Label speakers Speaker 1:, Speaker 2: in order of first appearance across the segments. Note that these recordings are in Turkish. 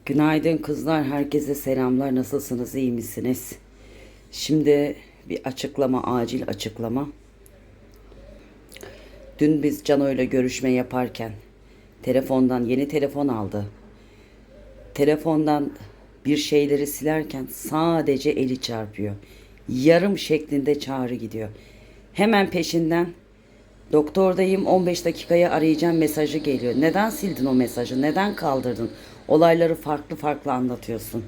Speaker 1: Günaydın kızlar, herkese selamlar. Nasılsınız, iyi misiniz? Şimdi bir açıklama, acil açıklama. Dün biz Cano ile görüşme yaparken telefondan yeni telefon aldı. Telefondan bir şeyleri silerken sadece eli çarpıyor. Yarım şeklinde çağrı gidiyor. Hemen peşinden doktordayım 15 dakikaya arayacağım mesajı geliyor. Neden sildin o mesajı? Neden kaldırdın? Olayları farklı farklı anlatıyorsun.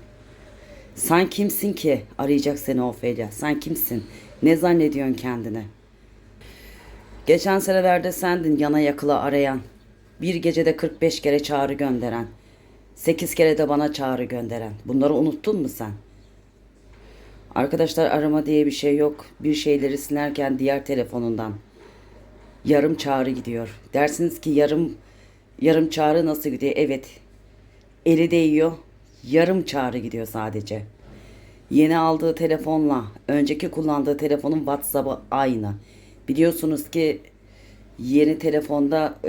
Speaker 1: Sen kimsin ki arayacak seni Ofelia? Sen kimsin? Ne zannediyorsun kendine? Geçen senelerde sendin yana yakıla arayan. Bir gecede 45 kere çağrı gönderen. 8 kere de bana çağrı gönderen. Bunları unuttun mu sen? Arkadaşlar arama diye bir şey yok. Bir şeyleri silerken diğer telefonundan yarım çağrı gidiyor. Dersiniz ki yarım çağrı nasıl gidiyor? Evet. Eli değiyor. Yarım çağrı gidiyor sadece. Yeni aldığı telefonla önceki kullandığı telefonun WhatsApp'ı aynı. Biliyorsunuz ki yeni telefonda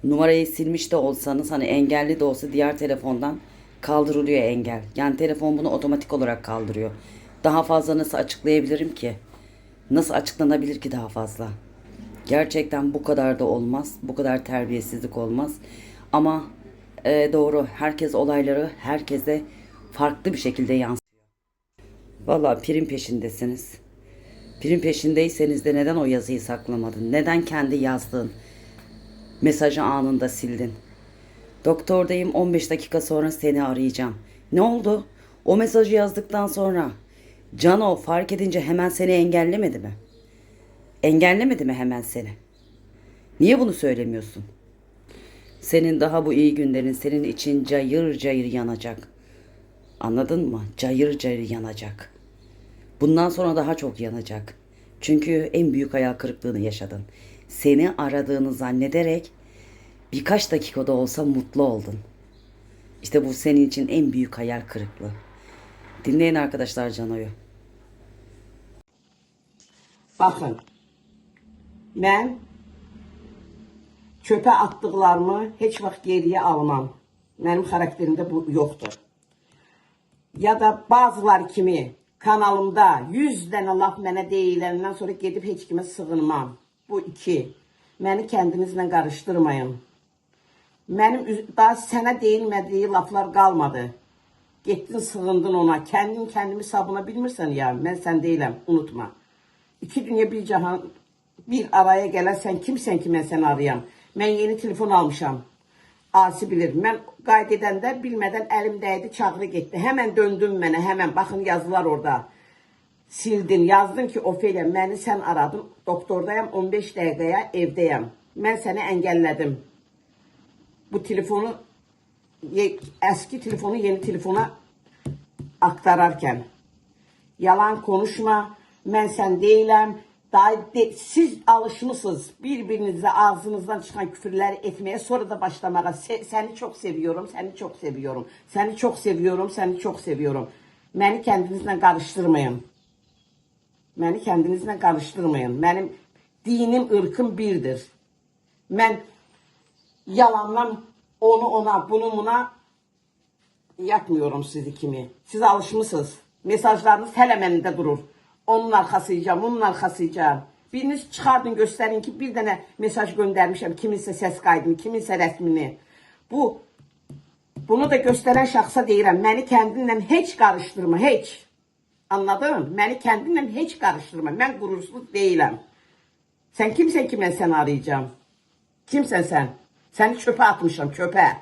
Speaker 1: numarayı silmiş de olsanız hani engelli de olsa diğer telefondan kaldırılıyor engel. Yani telefon bunu otomatik olarak kaldırıyor. Daha fazla nasıl açıklayabilirim ki? Nasıl açıklanabilir ki daha fazla? Gerçekten bu kadar da olmaz. Bu kadar terbiyesizlik olmaz. Ama doğru, herkes olayları herkese farklı bir şekilde yansıtıyor. Valla prim peşindesiniz. Prim peşindeyseniz de neden o yazıyı saklamadın? Neden kendi yazdığın mesajı anında sildin? Doktordayım 15 dakika sonra seni arayacağım. Ne oldu? O mesajı yazdıktan sonra Cano fark edince hemen seni engellemedi mi? Engellemedi mi hemen seni? Niye bunu söylemiyorsun? Senin daha bu iyi günlerin senin için cayır cayır yanacak. Anladın mı? Cayır cayır yanacak. Bundan sonra daha çok yanacak. Çünkü en büyük hayal kırıklığını yaşadın. Seni aradığını zannederek birkaç dakikada olsa mutlu oldun. İşte bu senin için en büyük hayal kırıklığı. Dinleyin arkadaşlar Cano'yu.
Speaker 2: Baxın, mən çöpə atdıqlarımı heç vaxt geriyə almam. Mənim xarakterimdə bu yoxdur. Ya da bazıları kimi kanalımda 100 dənə laf mənə deyiləndən sonra gedib heç kimə sığınmam. Bu iki. Məni kəndinizlə qarışdırmayın. Mənim daha sənə deyilmədiyi laflar qalmadı. Getdin sığındın ona. Kendimi sabuna bilmirsən ya. Mən sən deyiləm, unutma. İki dünya bir cahan bir araya gələn sən kimsən ki mən səni arayam. Mən yeni telefon almışam. Asi bilir. Mən qayd edəndə bilmədən əlim dəydi, çağrı getdi. Həmən döndün mənə, həmən. Baxın yazılar orada. Sildin, yazdın ki Ofelia, məni sən aradın. Doktordayam, 15 dəqiqəyə evdəyəm. Mən səni əngəllədim. Bu telefonu, eski telefonu yeni telefona aktararken. Yalan konuşma. Mən sən deyiləm. Siz alışmışsınız birbirinizle ağzınızdan çıkan küfürleri etmeye, sonra da başlamağa. Seni çok seviyorum, seni çok seviyorum. Seni çok seviyorum, seni çok seviyorum. Məni kendinizle karıştırmayın. Məni kendinizle karıştırmayın. Benim dinim, ırkım birdir. Mən yalandan onu ona, bunu buna yapmıyorum sizi kimi. Siz alışmışsınız. Mesajlarınız hələ mənimdə durur. Onun arkasıyacağım, bunun arkasıyacağım. Biriniz çıxardın, gösterin ki bir dənə mesaj göndermişim. Kiminsə ses kaydını, kiminsə rəsmini. Bunu da gösteren şahsa deyirəm. Məni kendinlə heç karıştırma, heç. Anladın? Məni kendinlə heç karıştırma. Mən qurursuz deyiləm. Sen kimsən ki mən səni arayacağım? Kimsən sen? Seni çöpe atmışım, çöpe.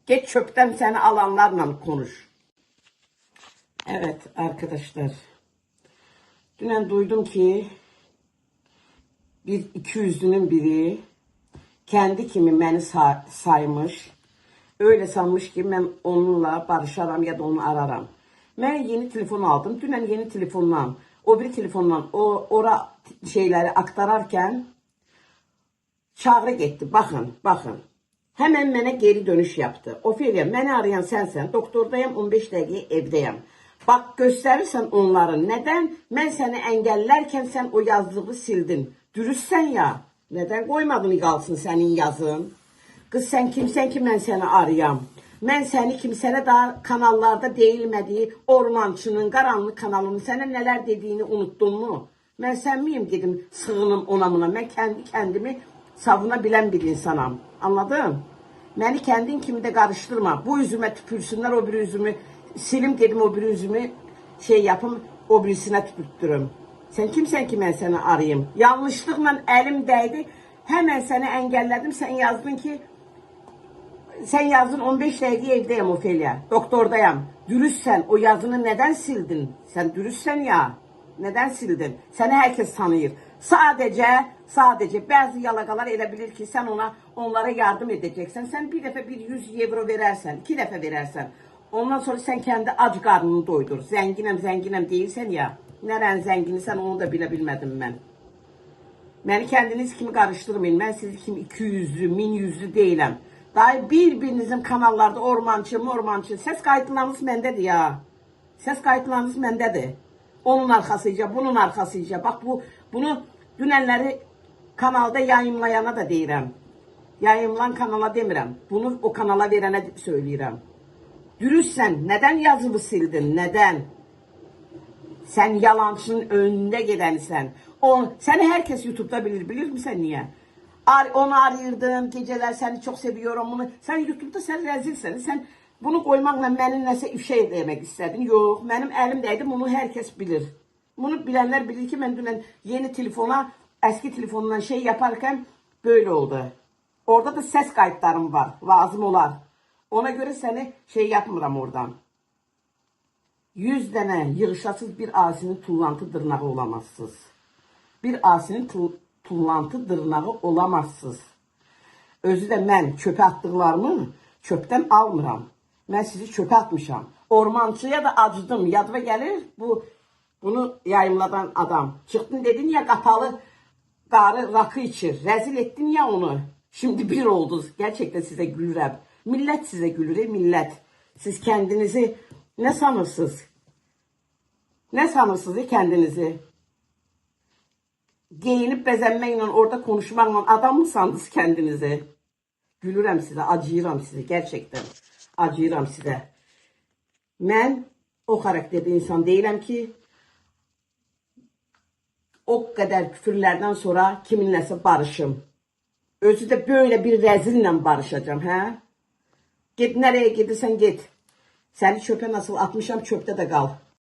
Speaker 2: Geç çöpten seni alanlarla konuş. Evet arkadaşlar. Dünen duydum ki bir 200'lünün biri kendi kimi məni saymış. Öyle sanmış ki ben onunla barışaram ya da onu araram. Ben yeni telefon aldım. Dünen yeni telefonla, o bir telefonla ora şeyleri aktararken çağrı gitti. Bakın. Hemen mənə geri dönüş yaptı. Ofelia, məni arayan sensen. Doktordayım, 15 dəqiqə evdəyəm. Bak gösterirsen onların. Neden? Ben seni engellerken sen o yazdığı sildin. Dürüstsen ya. Neden koymadın kalsın senin yazın? Kız sen kimsen ki ben seni arayam? Mən səni kimsənə daha kanallarda deyilmədiyi ormançının, qaranlıq kanalının sənə nələr dediyini unuttun mu? Mən sən miyim dedim, sığınım ona buna. Mən kendimi savuna bilən bir insanam. Anladın? Məni kendin kimi de karıştırma. Bu üzüme tüpürsünler, o bir üzümü silim dedim, o bir üzümü şey yapım, o birisine tüpürttürüm. Sen kimsen ki ben seni arayayım? Yanlışlıkla elim değdi. Hemen seni engelledim. Sen yazdın ki, sen yazdın 15 dəqiqə evdeyim Ofelia. Doktordayım. Dürüstsen o yazını neden sildin? Sen dürüstsen ya. Neden sildin? Seni herkes tanıyır. Sadece bazı yalakalar elə bilir ki sen onlara yardım edeceksen. Sen bir defa bir 100 euro verersen, 2 defa verersen. Ondan sonra sen kendi ac karnını doydur. Zenginəm değilsen ya. Neren zenginisən onu da bilmedim ben. Beni kendiniz kimi karıştırmayın. Ben sizi kim 200'lü, 1100'lü değilim. Daha birbirinizin kanallarda ormancı. Ses kayıtlarınız mendedir ya. Ses kayıtlarınız mendedir. Onun arkasıca, bunun arkasıca. Bak bunu dünenleri kanalda yayınlayana da deyirəm. Yayınlan kanala demirəm. Bunu o kanala verənə söyləyirəm. Dürüstsən, neden yazılı sildin? Neden? Sen yalancının önünde gidenisən. Seni herkes YouTube'da bilir misin niye? Onu arıyordun, geceler seni çok seviyorum bunu. Sen YouTube'da sen rezilsen. Sen bunu koymakla benim nəsə şey demek istedin. Yok, benim elimdeydi, bunu herkes bilir. Bunu bilenler bilir ki ben dün yeni telefona, eski telefondan şey yaparken böyle oldu. Orada da ses kayıtlarım var, lazım olar. Ona göre seni şey yapmıram oradan. 100 dənə yığışasız bir asinin tullantı dırnağı olamazsınız. Bir asinin tullantı dırnağı olamazsınız. Özü də mən çöpe attıqlarımı çöpten almıram. Mən sizi çöpe atmışam. Ormancıya da acıdım. Yadıma gelir bunu yayımladan adam. Çıktın dedin ya kapalı qarı rakı içir. Rezil ettin ya onu. Şimdi bir oldu. Gerçekten size gülürəm. Millet size gülür, millet. Siz kendinizi ne sanırsınız? Ne sanırsınız kendinizi? Giyinip bezenmekle, orada konuşmakla adam mı sandınız kendinizi? Gülürəm size, acıyıram size, gerçekten. Acıyıram size. Ben o karakterde insan değilim ki o kadar küfürlerden sonra kiminləsə barışım. Özü de böyle bir rezille barışacağım. He? Git nereye gidersen git. Seni çöpe nasıl atmışam, çöpte de kal.